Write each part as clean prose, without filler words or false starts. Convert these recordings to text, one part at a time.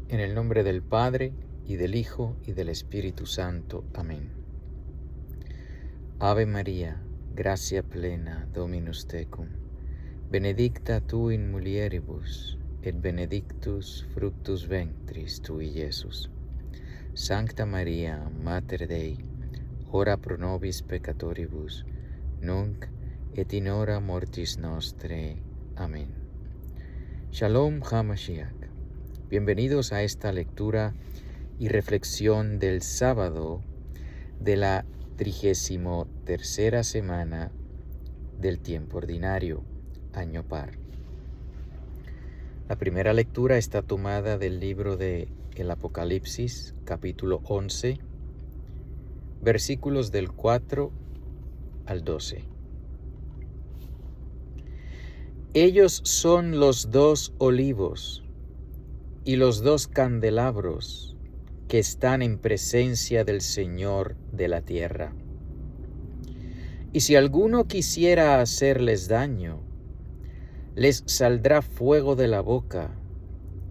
En el nombre del Padre, y del Hijo, y del Espíritu Santo. Amén. Ave María, gratia plena, Dominus tecum, benedicta tu in mulieribus, et benedictus fructus ventris tui, Iesus. Sancta Maria, Mater Dei, ora pro nobis peccatoribus, nunc et in hora mortis nostrae. Amén. Shalom HaMashiach. Bienvenidos a esta lectura y reflexión del sábado de la 33ª semana del tiempo ordinario, año par. La primera lectura está tomada del libro de el Apocalipsis, capítulo 11, versículos del 4 al 12. Ellos son los 2 olivos y los 2 candelabros que están en presencia del Señor de la tierra. Y si alguno quisiera hacerles daño, les saldrá fuego de la boca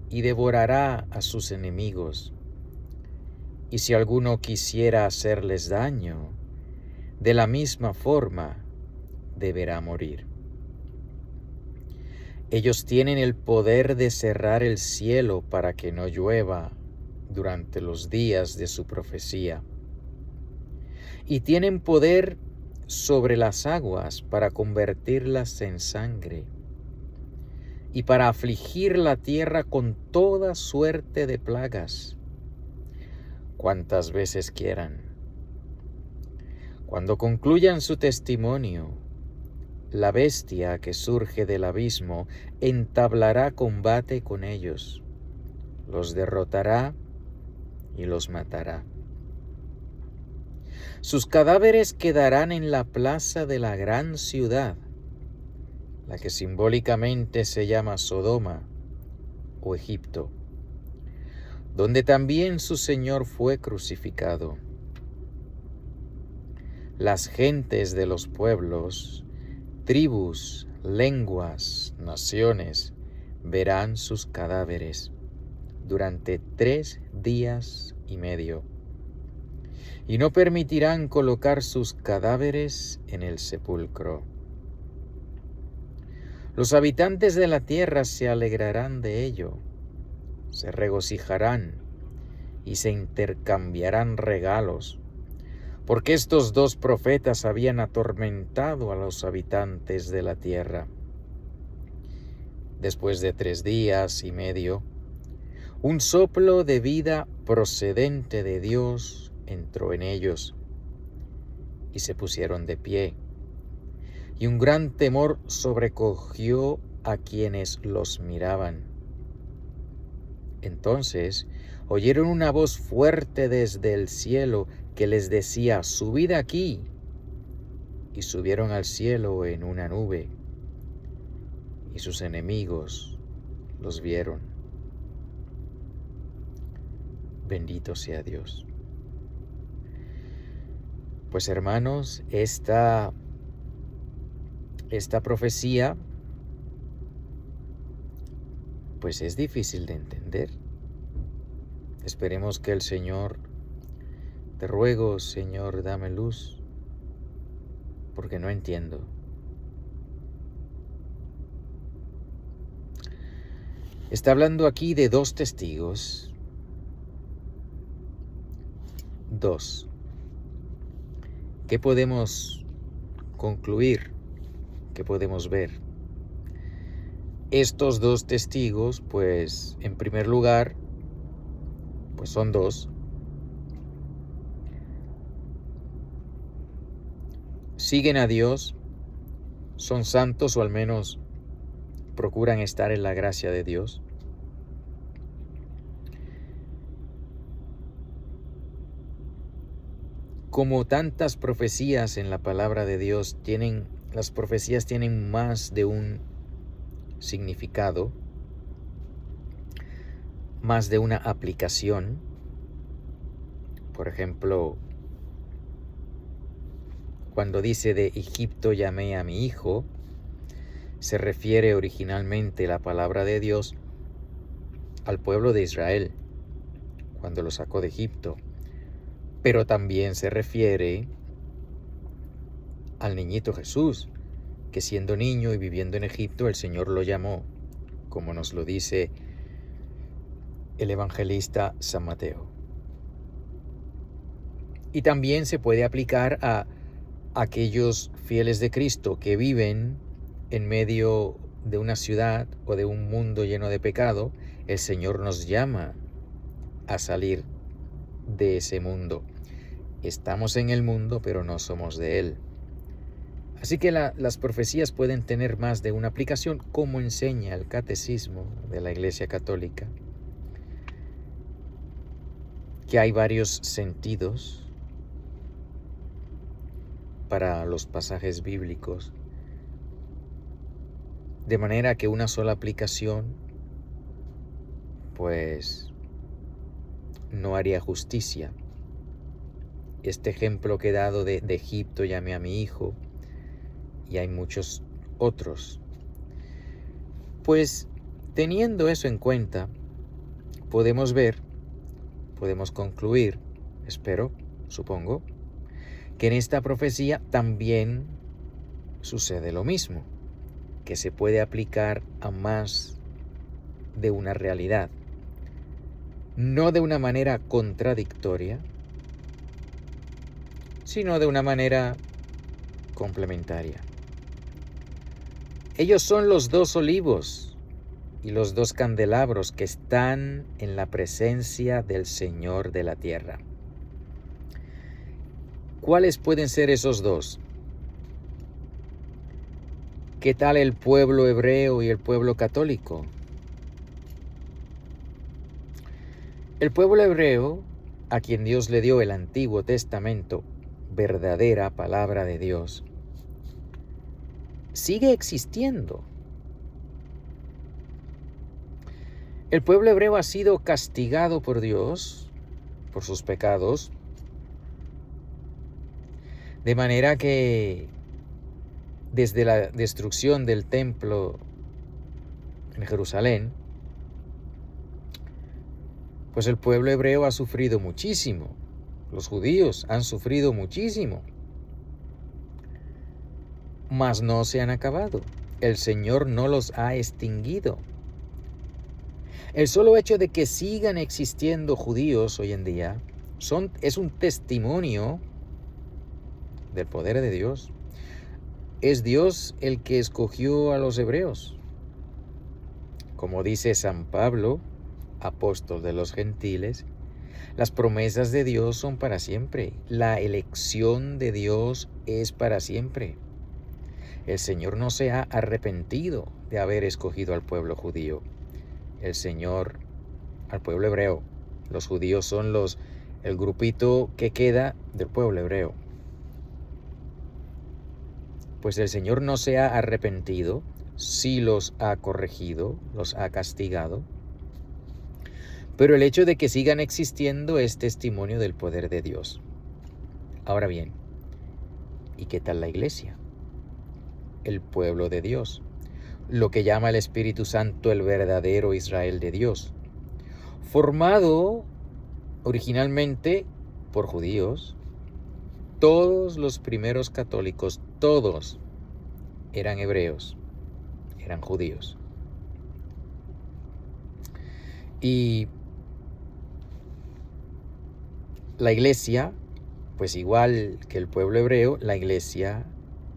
y devorará a sus enemigos. Y si alguno quisiera hacerles daño, de la misma forma deberá morir. Ellos tienen el poder de cerrar el cielo para que no llueva durante los días de su profecía. Y tienen poder sobre las aguas para convertirlas en sangre y para afligir la tierra con toda suerte de plagas, cuantas veces quieran. Cuando concluyan su testimonio, la bestia que surge del abismo entablará combate con ellos, los derrotará y los matará. Sus cadáveres quedarán en la plaza de la gran ciudad, la que simbólicamente se llama Sodoma o Egipto, donde también su Señor fue crucificado. Las gentes de los pueblos, tribus, lenguas, naciones, verán sus cadáveres durante 3 días y medio, y no permitirán colocar sus cadáveres en el sepulcro. Los habitantes de la tierra se alegrarán de ello, se regocijarán y se intercambiarán regalos, porque estos 2 profetas habían atormentado a los habitantes de la tierra. Después de 3 días y medio, un soplo de vida procedente de Dios entró en ellos, y se pusieron de pie, y un gran temor sobrecogió a quienes los miraban. Entonces oyeron una voz fuerte desde el cielo que les decía: «Subid aquí». Y subieron al cielo en una nube, y sus enemigos los vieron. Bendito sea Dios. Pues hermanos, esta profecía pues es difícil de entender. Esperemos que el Señor, te ruego, Señor, dame luz, porque no entiendo. Está hablando aquí de 2 testigos. 2. ¿Qué podemos concluir? ¿Qué podemos ver? Estos 2 testigos, pues, en primer lugar, pues son 2. Siguen a Dios, son santos o al menos procuran estar en la gracia de Dios. Como tantas profecías en la palabra de Dios, las profecías tienen más de un significado, más de una aplicación. Por ejemplo, cuando dice de Egipto llamé a mi hijo, se refiere originalmente la palabra de Dios al pueblo de Israel, cuando lo sacó de Egipto, pero también se refiere al niñito Jesús, que siendo niño y viviendo en Egipto, el Señor lo llamó, como nos lo dice el evangelista San Mateo. Y también se puede aplicar a aquellos fieles de Cristo que viven en medio de una ciudad o de un mundo lleno de pecado. El Señor nos llama a salir de ese mundo. Estamos en el mundo, pero no somos de él. Así que las profecías pueden tener más de una aplicación, como enseña el Catecismo de la Iglesia Católica, que hay varios sentidos para los pasajes bíblicos, de manera que una sola aplicación pues no haría justicia. Este ejemplo que he dado de Egipto, llamé a mi hijo, y hay muchos otros. Pues teniendo eso en cuenta, podemos concluir, espero, supongo, que en esta profecía también sucede lo mismo, que se puede aplicar a más de una realidad, no de una manera contradictoria, sino de una manera complementaria. Ellos son los dos olivos y los dos candelabros que están en la presencia del Señor de la tierra. ¿Cuáles pueden ser esos dos? ¿Qué tal el pueblo hebreo y el pueblo católico? El pueblo hebreo, a quien Dios le dio el Antiguo Testamento, verdadera palabra de Dios, sigue existiendo. El pueblo hebreo ha sido castigado por Dios por sus pecados, de manera que desde la destrucción del templo en Jerusalén, pues el pueblo hebreo ha sufrido muchísimo. Los judíos han sufrido muchísimo. Mas no se han acabado. El Señor no los ha extinguido. El solo hecho de que sigan existiendo judíos hoy en día es un testimonio del poder de Dios. Es Dios el que escogió a los hebreos. Como dice San Pablo, apóstol de los gentiles, las promesas de Dios son para siempre. La elección de Dios es para siempre. El Señor no se ha arrepentido de haber escogido al pueblo judío. El Señor al pueblo hebreo. Los judíos son el grupito que queda del pueblo hebreo. Pues el Señor no se ha arrepentido, sí los ha corregido, los ha castigado. Pero el hecho de que sigan existiendo es testimonio del poder de Dios. Ahora bien, ¿y qué tal la iglesia? El pueblo de Dios, lo que llama el Espíritu Santo el verdadero Israel de Dios, formado originalmente por judíos. Todos los primeros católicos, todos eran hebreos, eran judíos. Y la iglesia, pues igual que el pueblo hebreo, la iglesia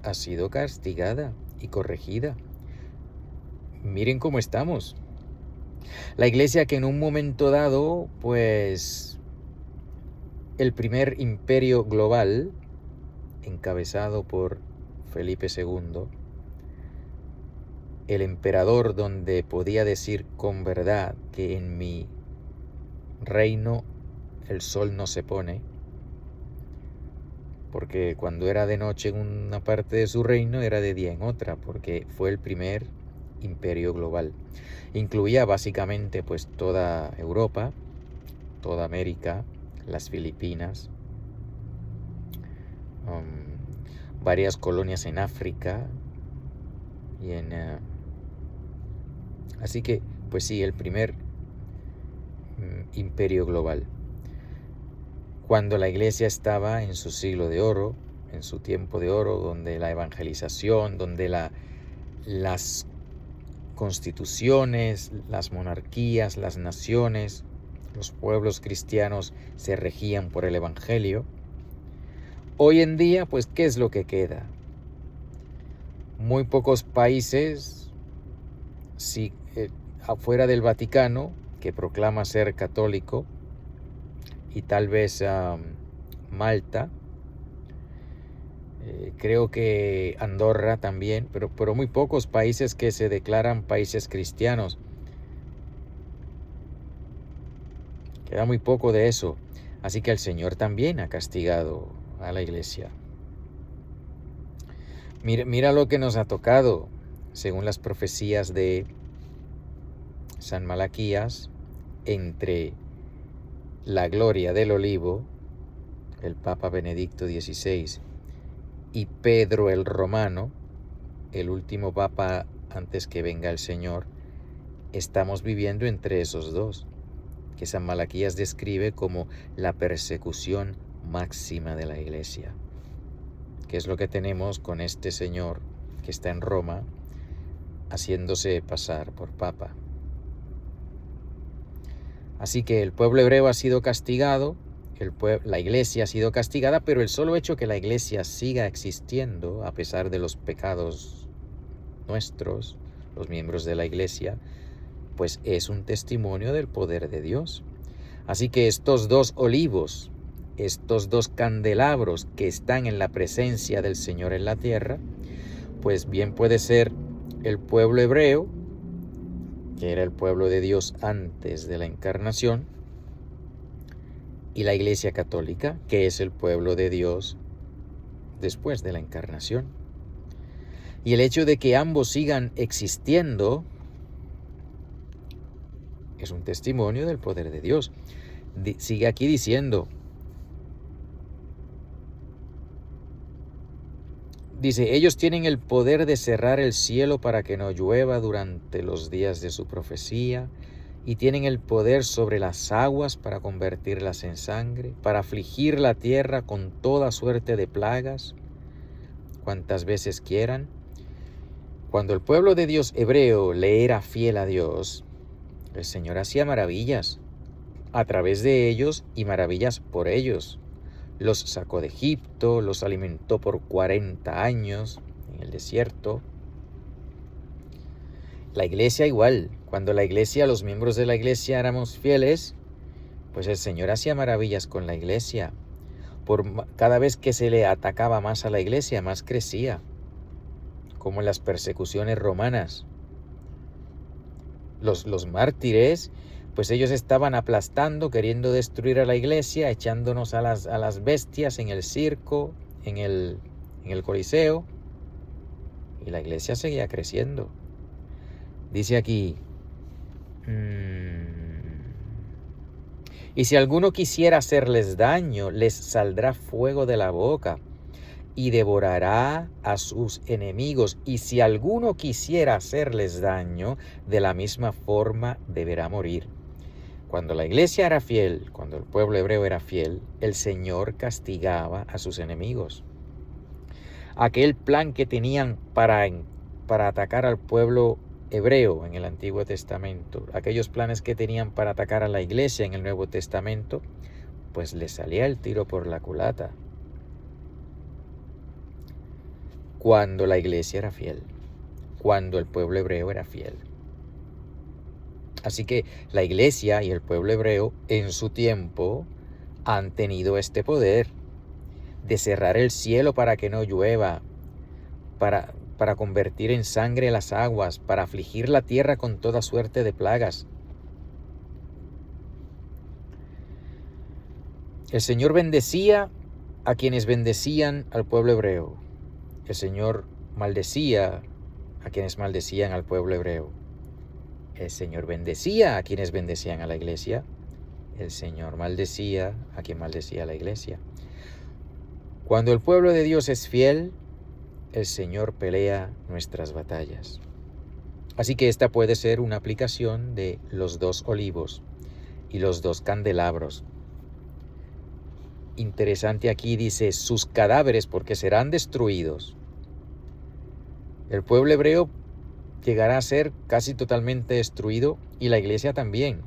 ha sido castigada y corregida. Miren cómo estamos. La iglesia que en un momento dado, pues el primer imperio global, encabezado por Felipe II, el emperador donde podía decir con verdad que en mi reino el sol no se pone, porque cuando era de noche en una parte de su reino era de día en otra, porque fue el primer imperio global. Incluía básicamente pues toda Europa, toda América, las Filipinas, varias colonias en África y así que pues sí, el primer imperio global. Cuando la iglesia estaba en su siglo de oro, en su tiempo de oro, donde la evangelización, donde las constituciones, las monarquías, las naciones, los pueblos cristianos se regían por el evangelio. Hoy en día, pues, ¿qué es lo que queda? Muy pocos países, afuera del Vaticano, que proclama ser católico, y tal vez Malta, creo que Andorra también, pero muy pocos países que se declaran países cristianos. Queda muy poco de eso. Así que el Señor también ha castigado a la iglesia. Mira lo que nos ha tocado, según las profecías de San Malaquías, entre la gloria del olivo, el Papa Benedicto XVI, y Pedro el Romano, el último papa antes que venga el Señor. Estamos viviendo entre esos dos, que San Malaquías describe como la persecución máxima de la iglesia, que es lo que tenemos con este señor que está en Roma haciéndose pasar por papa. Así que el pueblo hebreo ha sido castigado, la iglesia ha sido castigada, pero el solo hecho que la iglesia siga existiendo, a pesar de los pecados nuestros, los miembros de la iglesia, pues es un testimonio del poder de Dios. Así que estos dos olivos, estos dos candelabros que están en la presencia del Señor en la tierra, pues bien puede ser el pueblo hebreo, que era el pueblo de Dios antes de la encarnación, y la Iglesia Católica, que es el pueblo de Dios después de la encarnación. Y el hecho de que ambos sigan existiendo es un testimonio del poder de Dios. Sigue aquí diciendo, dice, ellos tienen el poder de cerrar el cielo para que no llueva durante los días de su profecía, y tienen el poder sobre las aguas para convertirlas en sangre, para afligir la tierra con toda suerte de plagas, cuantas veces quieran. Cuando el pueblo de Dios hebreo le era fiel a Dios, el Señor hacía maravillas a través de ellos y maravillas por ellos. Los sacó de Egipto, los alimentó por 40 años en el desierto. La iglesia igual, cuando los miembros de la iglesia éramos fieles, pues el Señor hacía maravillas con la iglesia. Cada vez que se le atacaba más a la iglesia, más crecía, como en las persecuciones romanas. Los mártires, pues ellos estaban aplastando, queriendo destruir a la iglesia, echándonos a las bestias en el circo, en el Coliseo, y la iglesia seguía creciendo. Dice aquí, y si alguno quisiera hacerles daño, les saldrá fuego de la boca y devorará a sus enemigos. Y si alguno quisiera hacerles daño, de la misma forma deberá morir. Cuando la iglesia era fiel, cuando el pueblo hebreo era fiel, el Señor castigaba a sus enemigos. Aquel plan que tenían para atacar al pueblo hebreo en el Antiguo Testamento, aquellos planes que tenían para atacar a la iglesia en el Nuevo Testamento, pues les salía el tiro por la culata. Cuando la iglesia era fiel, cuando el pueblo hebreo era fiel. Así que la iglesia y el pueblo hebreo en su tiempo han tenido este poder de cerrar el cielo para que no llueva, para convertir en sangre las aguas, para afligir la tierra con toda suerte de plagas. El Señor bendecía a quienes bendecían al pueblo hebreo. El Señor maldecía a quienes maldecían al pueblo hebreo. El Señor bendecía a quienes bendecían a la iglesia. El Señor maldecía a quien maldecía a la iglesia. Cuando el pueblo de Dios es fiel, el Señor pelea nuestras batallas. Así que esta puede ser una aplicación de los dos olivos y los dos candelabros. interesante aquí, dice sus cadáveres porque serán destruidos. El pueblo hebreo llegará a ser casi totalmente destruido y la iglesia también.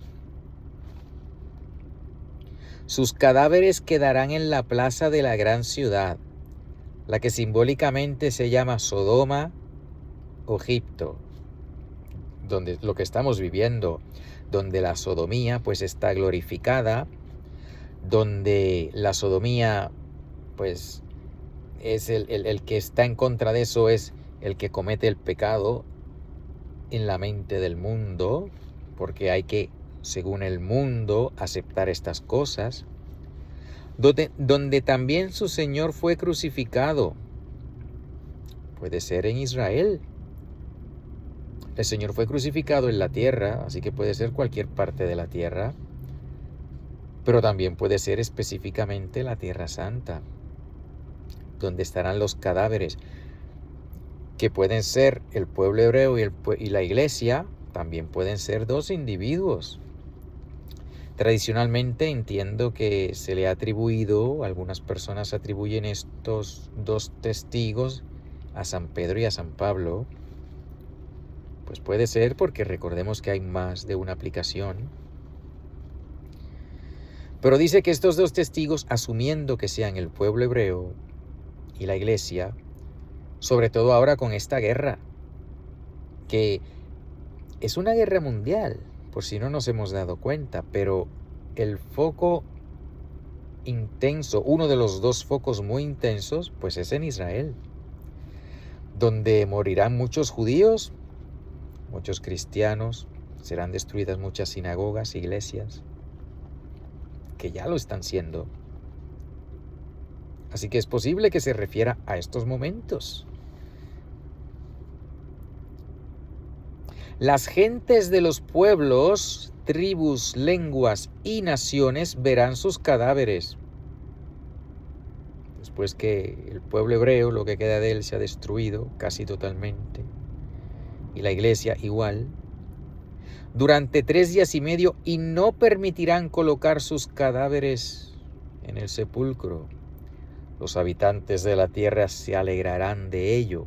Sus cadáveres quedarán en la plaza de la gran ciudad, la que simbólicamente se llama Sodoma o Egipto, donde lo que estamos viviendo, donde la sodomía pues está glorificada, donde la sodomía pues es el que está en contra de eso, es el que comete el pecado en la mente del mundo, porque hay que, según el mundo, aceptar estas cosas, donde también su Señor fue crucificado. Puede ser en Israel. El Señor fue crucificado en la tierra, así que puede ser cualquier parte de la tierra, pero también puede ser específicamente la Tierra Santa, donde estarán los cadáveres, que pueden ser el pueblo hebreo y la iglesia, también pueden ser dos individuos. Tradicionalmente entiendo que se le ha atribuido, algunas personas atribuyen estos dos testigos a San Pedro y a San Pablo. Pues puede ser porque recordemos que hay más de una aplicación. Pero dice que estos dos testigos, asumiendo que sean el pueblo hebreo y la iglesia, sobre todo ahora con esta guerra, que es una guerra mundial, por si no nos hemos dado cuenta, pero el foco intenso, uno de los dos focos muy intensos, pues es en Israel, donde morirán muchos judíos, muchos cristianos, serán destruidas muchas sinagogas, iglesias, que ya lo están siendo. Así que es posible que se refiera a estos momentos. Las gentes de los pueblos, tribus, lenguas y naciones verán sus cadáveres. Después que el pueblo hebreo, lo que queda de él, se ha destruido casi totalmente, y la iglesia igual, durante 3 días y medio, y no permitirán colocar sus cadáveres en el sepulcro. Los habitantes de la tierra se alegrarán de ello,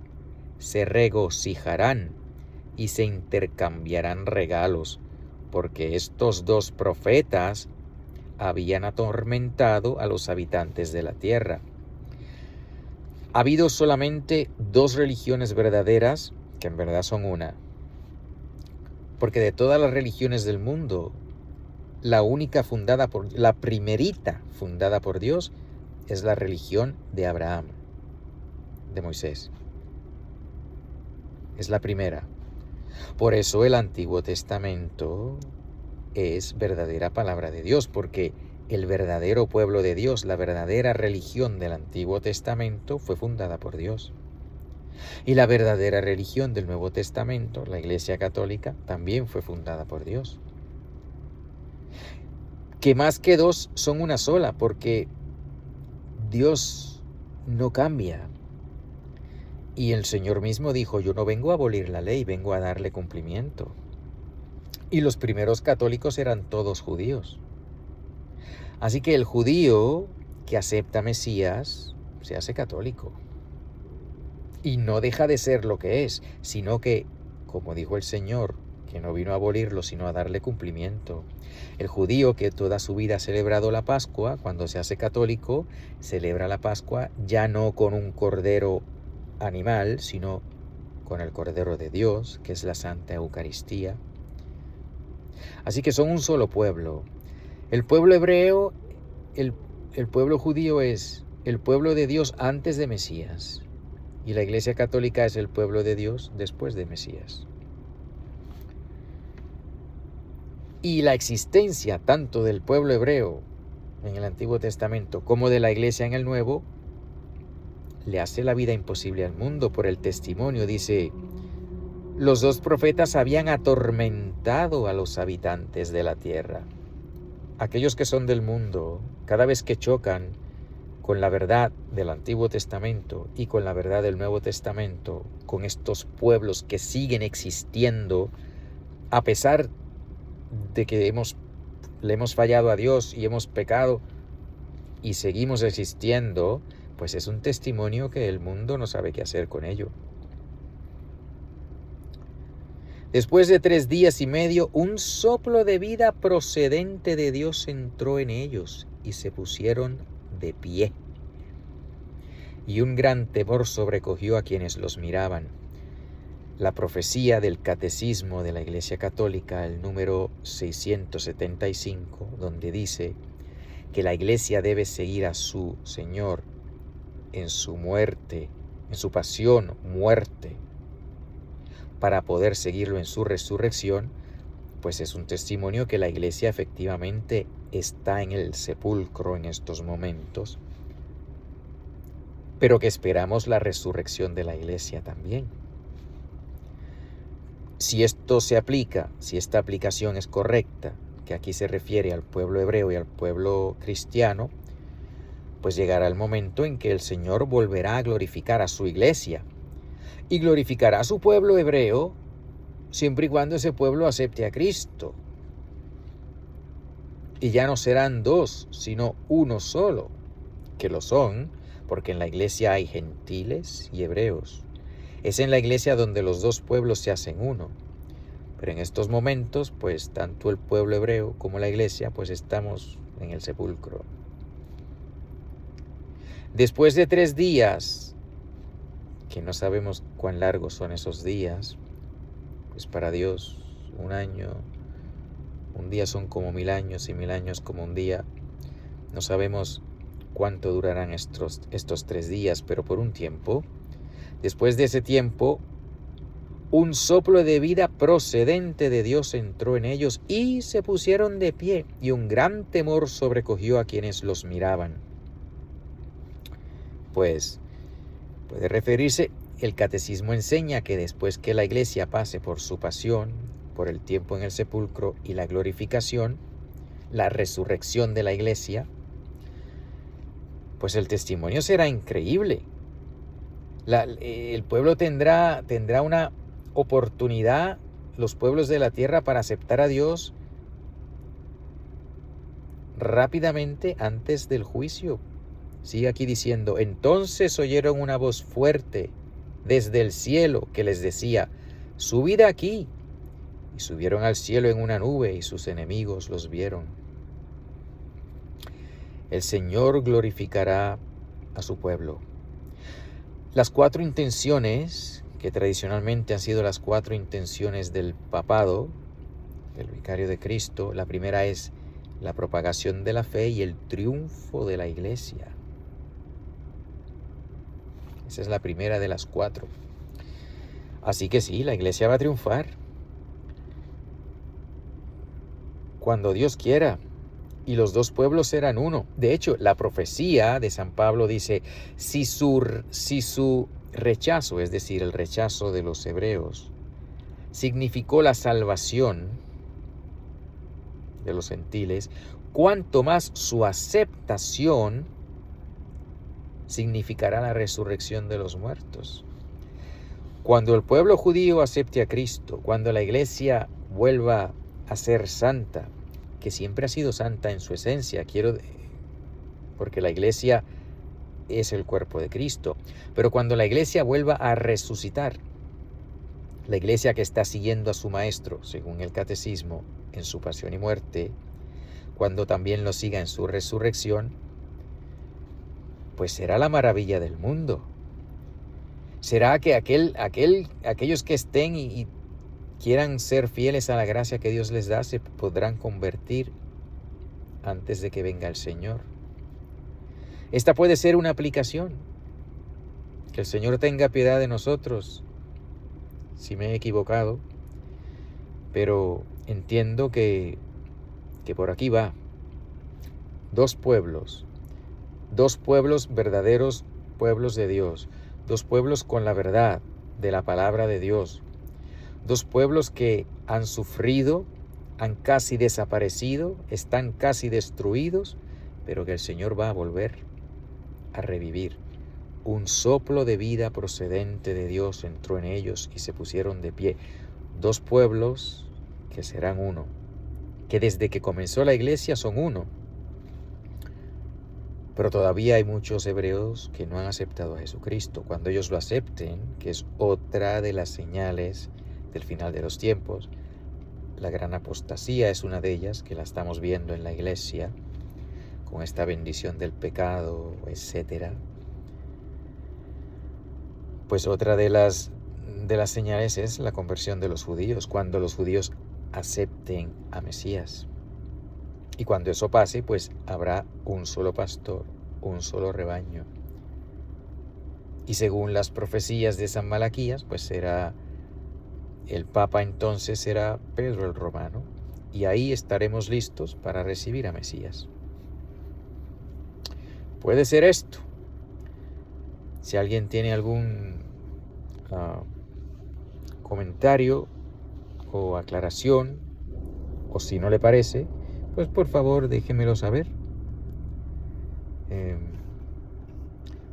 se regocijarán y se intercambiarán regalos, porque estos dos profetas habían atormentado a los habitantes de la tierra. Ha habido solamente 2 religiones verdaderas, que en verdad son una, porque de todas las religiones del mundo, la primerita fundada por Dios, es la religión de Abraham, de Moisés. Es la primera. Por eso el Antiguo Testamento es verdadera palabra de Dios, porque el verdadero pueblo de Dios, la verdadera religión del Antiguo Testamento, fue fundada por Dios. Y la verdadera religión del Nuevo Testamento, la Iglesia Católica, también fue fundada por Dios. Que más que 2 son una sola, porque Dios no cambia. Y el Señor mismo dijo, yo no vengo a abolir la ley, vengo a darle cumplimiento. Y los primeros católicos eran todos judíos. Así que el judío que acepta a Mesías se hace católico. Y no deja de ser lo que es, sino que, como dijo el Señor, que no vino a abolirlo, sino a darle cumplimiento. El judío que toda su vida ha celebrado la Pascua, cuando se hace católico, celebra la Pascua ya no con un cordero animal, sino con el Cordero de Dios, que es la Santa Eucaristía. Así que son un solo pueblo. El pueblo hebreo, el pueblo judío es el pueblo de Dios antes de Mesías, y la Iglesia Católica es el pueblo de Dios después de Mesías. Y la existencia tanto del pueblo hebreo en el Antiguo Testamento como de la Iglesia en el Nuevo le hace la vida imposible al mundo por el testimonio. Dice, los 2 profetas habían atormentado a los habitantes de la tierra. Aquellos que son del mundo, cada vez que chocan con la verdad del Antiguo Testamento y con la verdad del Nuevo Testamento, con estos pueblos que siguen existiendo, a pesar de, de que le hemos fallado a Dios y hemos pecado, y seguimos existiendo, pues es un testimonio que el mundo no sabe qué hacer con ello. Después de 3 días y medio, un soplo de vida procedente de Dios entró en ellos y se pusieron de pie. Y un gran temor sobrecogió a quienes los miraban. La profecía del Catecismo de la Iglesia Católica, el número 675, donde dice que la Iglesia debe seguir a su Señor en su muerte, en su pasión, muerte, para poder seguirlo en su resurrección, pues es un testimonio que la Iglesia efectivamente está en el sepulcro en estos momentos, pero que esperamos la resurrección de la Iglesia también. Si esto se aplica, si esta aplicación es correcta, que aquí se refiere al pueblo hebreo y al pueblo cristiano, pues llegará el momento en que el Señor volverá a glorificar a su Iglesia y glorificará a su pueblo hebreo siempre y cuando ese pueblo acepte a Cristo. Y ya no serán 2, sino uno solo, que lo son, porque en la iglesia hay gentiles y hebreos. Es en la iglesia donde los 2 pueblos se hacen uno. Pero en estos momentos, pues tanto el pueblo hebreo como la iglesia, pues estamos en el sepulcro. Después de 3 días, que no sabemos cuán largos son esos días, pues para Dios un día son como 1000 años y 1000 años como un día. No sabemos cuánto durarán estos 3 días, pero por un tiempo. Después de ese tiempo, un soplo de vida procedente de Dios entró en ellos y se pusieron de pie, y un gran temor sobrecogió a quienes los miraban. Pues puede referirse, el catecismo enseña que después que la iglesia pase por su pasión, por el tiempo en el sepulcro y la glorificación, la resurrección de la iglesia, pues el testimonio será increíble. El pueblo tendrá una oportunidad, los pueblos de la tierra, para aceptar a Dios rápidamente antes del juicio. Sigue aquí diciendo: entonces oyeron una voz fuerte desde el cielo que les decía: subid aquí. Y subieron al cielo en una nube, y sus enemigos los vieron. El Señor glorificará a su pueblo. Las 4 intenciones, que tradicionalmente han sido las 4 intenciones del papado, del vicario de Cristo, la primera es la propagación de la fe y el triunfo de la iglesia. Esa es la primera de las 4. Así que sí, la iglesia va a triunfar cuando Dios quiera, y los 2 pueblos serán uno. De hecho, la profecía de San Pablo dice: si su rechazo, es decir, el rechazo de los hebreos, significó la salvación de los gentiles, cuanto más su aceptación significará la resurrección de los muertos. Cuando el pueblo judío acepte a Cristo, cuando la iglesia vuelva a ser santa, que siempre ha sido santa en su esencia, porque la iglesia es el cuerpo de Cristo, pero cuando la iglesia vuelva a resucitar, la iglesia que está siguiendo a su maestro, según el catecismo, en su pasión y muerte, cuando también lo siga en su resurrección, pues será la maravilla del mundo. Será que aquellos que estén y quieran ser fieles a la gracia que Dios les da, se podrán convertir antes de que venga el Señor. Esta puede ser una aplicación. Que el Señor tenga piedad de nosotros si me he equivocado, pero entiendo que por aquí va. 2 pueblos, 2 pueblos verdaderos, pueblos de Dios, 2 pueblos con la verdad de la palabra de Dios, 2 pueblos que han sufrido, han casi desaparecido, están casi destruidos, pero que el Señor va a volver a revivir. Un soplo de vida procedente de Dios entró en ellos y se pusieron de pie. 2 pueblos que serán uno, que desde que comenzó la iglesia son uno. Pero todavía hay muchos hebreos que no han aceptado a Jesucristo. Cuando ellos lo acepten, que es otra de las señales del final de los tiempos, la gran apostasía es una de ellas, que la estamos viendo en la iglesia, con esta bendición del pecado, etc. Pues otra de las señales es la conversión de los judíos, cuando los judíos acepten a Mesías. Y cuando eso pase, pues habrá un solo pastor, un solo rebaño. Y según las profecías de San Malaquías, pues será el Papa, entonces será Pedro el Romano, y ahí estaremos listos para recibir a Mesías. Puede ser esto. Si alguien tiene algún comentario o aclaración, o si no le parece, pues por favor déjemelo saber.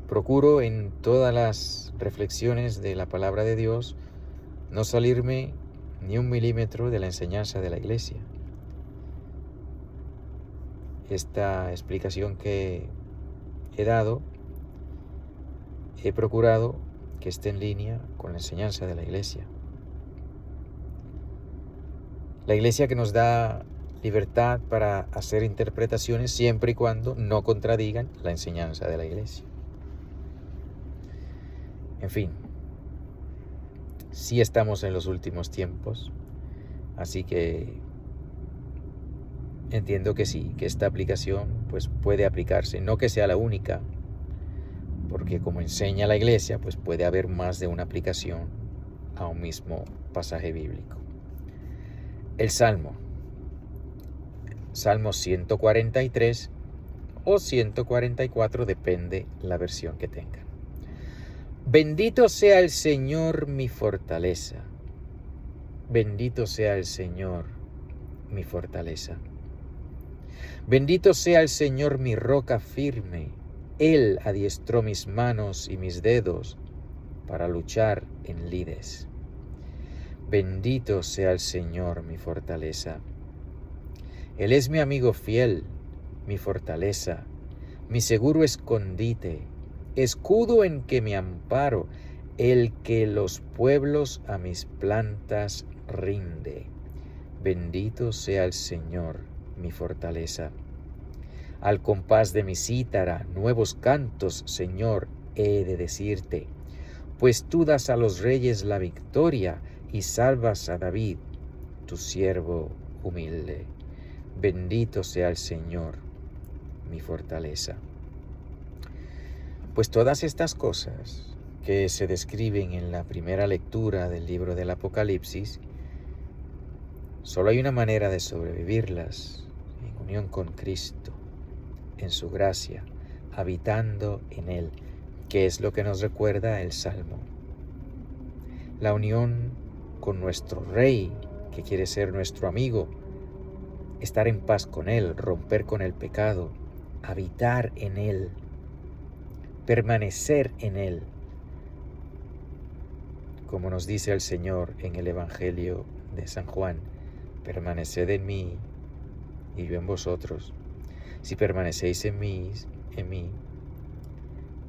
Procuro en todas las reflexiones de la palabra de Dios no salirme ni un milímetro de la enseñanza de la iglesia. Esta explicación que he dado, he procurado que esté en línea con la enseñanza de la iglesia. La iglesia que nos da libertad para hacer interpretaciones siempre y cuando no contradigan la enseñanza de la iglesia. En fin, sí estamos en los últimos tiempos, así que entiendo que sí, que esta aplicación pues puede aplicarse, no que sea la única, porque como enseña la iglesia, pues puede haber más de una aplicación a un mismo pasaje bíblico. El Salmo 143 o 144, depende la versión que tengan. Bendito sea el Señor mi fortaleza. Bendito sea el Señor mi fortaleza. Bendito sea el Señor mi roca firme. Él adiestró mis manos y mis dedos para luchar en lides. Bendito sea el Señor mi fortaleza. Él es mi amigo fiel, mi fortaleza, mi seguro escondite, escudo en que me amparo, el que los pueblos a mis plantas rinde. Bendito sea el Señor, mi fortaleza. Al compás de mi cítara, nuevos cantos, Señor, he de decirte, pues tú das a los reyes la victoria y salvas a David, tu siervo humilde. Bendito sea el Señor, mi fortaleza. Pues todas estas cosas que se describen en la primera lectura del libro del Apocalipsis, solo hay una manera de sobrevivirlas: en unión con Cristo, en su gracia, habitando en Él, que es lo que nos recuerda el Salmo. La unión con nuestro Rey, que quiere ser nuestro amigo, estar en paz con Él, romper con el pecado, habitar en Él, permanecer en Él, como nos dice el Señor en el Evangelio de San Juan: permaneced en mí y yo en vosotros. Si permanecéis en mí,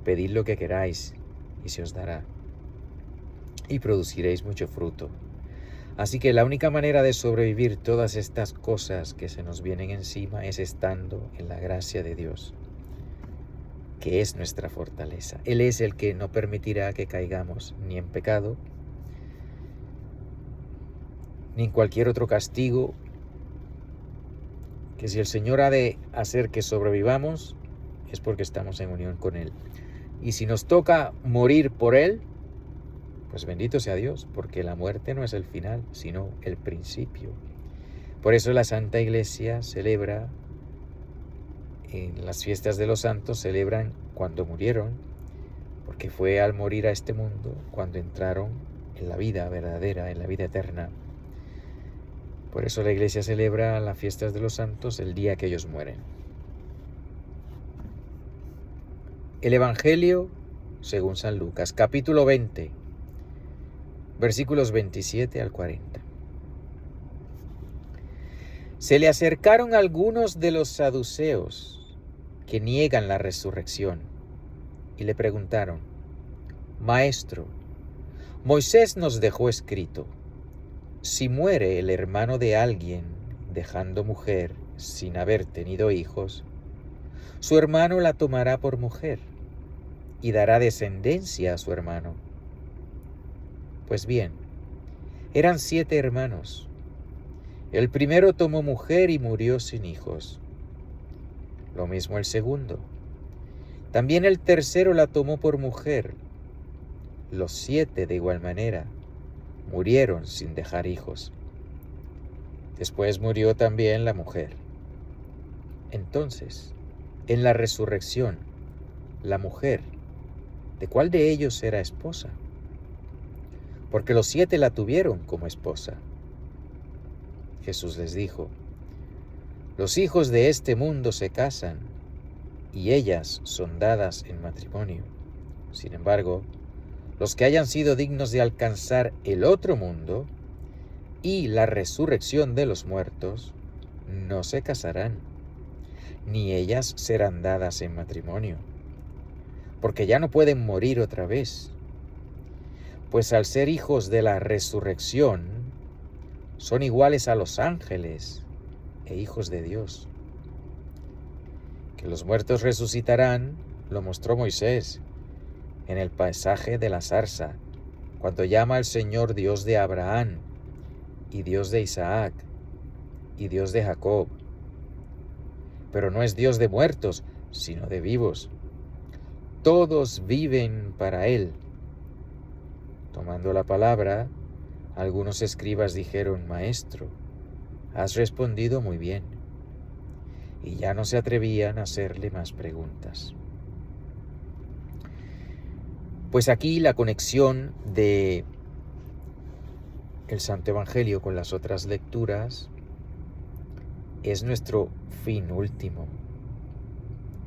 pedid lo que queráis y se os dará, y produciréis mucho fruto. Así que la única manera de sobrevivir todas estas cosas que se nos vienen encima es estando en la gracia de Dios, que es nuestra fortaleza. Él es el que no permitirá que caigamos ni en pecado, ni en cualquier otro castigo, que si el Señor ha de hacer que sobrevivamos, es porque estamos en unión con Él. Y si nos toca morir por Él, pues bendito sea Dios, porque la muerte no es el final, sino el principio. Por eso la Santa Iglesia celebra, en las fiestas de los santos, celebran cuando murieron, porque fue al morir a este mundo cuando entraron en la vida verdadera, en la vida eterna. Por eso la Iglesia celebra las fiestas de los santos el día que ellos mueren. El Evangelio según San Lucas, capítulo 20, versículos 27 al 40. Se le acercaron algunos de los saduceos, que niegan la resurrección y le preguntaron: Maestro, Moisés nos dejó escrito: si muere el hermano de alguien dejando mujer sin haber tenido hijos, su hermano la tomará por mujer y dará descendencia a su hermano. Pues bien, eran 7 hermanos. El primero tomó mujer y murió sin hijos. Lo mismo el segundo. También el tercero la tomó por mujer. Los 7 de igual manera murieron sin dejar hijos. Después murió también la mujer. Entonces, en la resurrección, la mujer, ¿de cuál de ellos era esposa? Porque los 7 la tuvieron como esposa. Jesús les dijo: los hijos de este mundo se casan, y ellas son dadas en matrimonio. Sin embargo, los que hayan sido dignos de alcanzar el otro mundo y la resurrección de los muertos, no se casarán, ni ellas serán dadas en matrimonio, porque ya no pueden morir otra vez, pues al ser hijos de la resurrección, son iguales a los ángeles e hijos de Dios. Que los muertos resucitarán, lo mostró Moisés en el pasaje de la zarza, cuando llama al Señor Dios de Abraham, y Dios de Isaac, y Dios de Jacob. Pero no es Dios de muertos, sino de vivos. Todos viven para Él. Tomando la palabra, algunos escribas dijeron: Maestro, has respondido muy bien. Y ya no se atrevían a hacerle más preguntas. Pues aquí la conexión de el Santo Evangelio con las otras lecturas es nuestro fin último.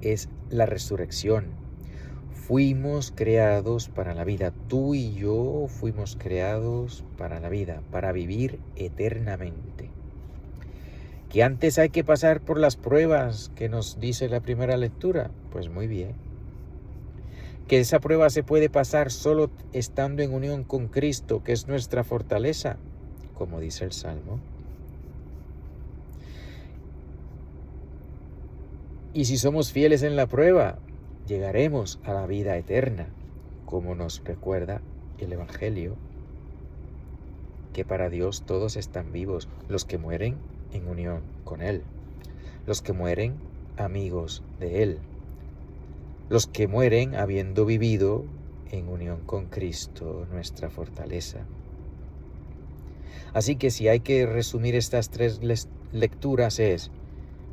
Es la resurrección. Fuimos creados para la vida. Tú y yo fuimos creados para la vida, para vivir eternamente. ¿Que antes hay que pasar por las pruebas que nos dice la primera lectura? Pues muy bien. ¿Que esa prueba se puede pasar solo estando en unión con Cristo, que es nuestra fortaleza? Como dice el Salmo. Y si somos fieles en la prueba, llegaremos a la vida eterna, como nos recuerda el Evangelio, que para Dios todos están vivos, los que mueren en unión con Él, los que mueren amigos de Él, los que mueren habiendo vivido en unión con Cristo, nuestra fortaleza. Así que si hay que resumir estas 3 lecturas es: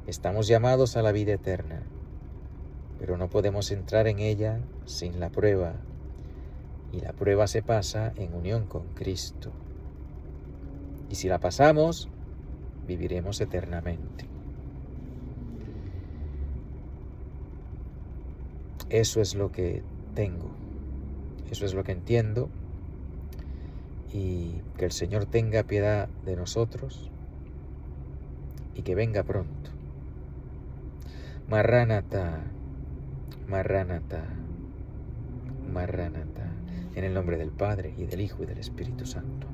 estamos llamados a la vida eterna, pero no podemos entrar en ella sin la prueba, y la prueba se pasa en unión con Cristo. Y si la pasamos, viviremos eternamente. Eso es lo que tengo, eso es lo que entiendo, y que el Señor tenga piedad de nosotros y que venga pronto. Marránata, Marránata, Marránata, en el nombre del Padre, y del Hijo, y del Espíritu Santo.